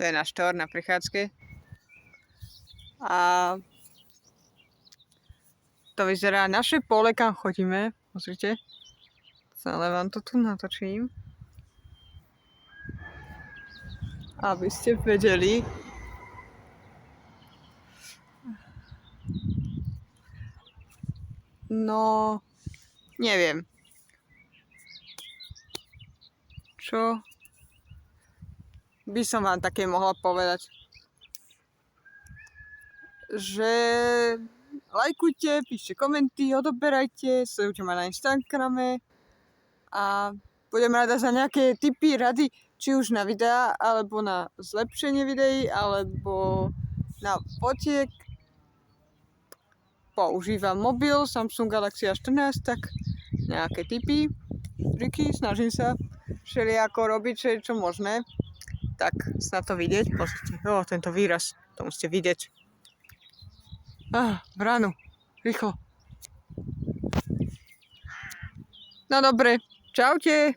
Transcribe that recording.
To je náš tor na prechádzke. A to vyzerá naše pole, kam chodíme. Pozrite. Celé vám to tu natočím. Aby ste vedeli. No, neviem. Čo by som vám také mohla povedať? Že lajkujte, píšte komenty, odoberajte, sledujte ma na Instagrame a budem rada za nejaké tipy, rady, či už na videá, alebo na zlepšenie videí, alebo na fotiek. Používam mobil Samsung Galaxy A14, tak nejaké tipy, triky, snažím sa všelijako robiť, čo možné. Tak snad to vidieť, pozrite, tento výraz, to musíte vidieť. Bránu, rýchlo. No dobre, čaute.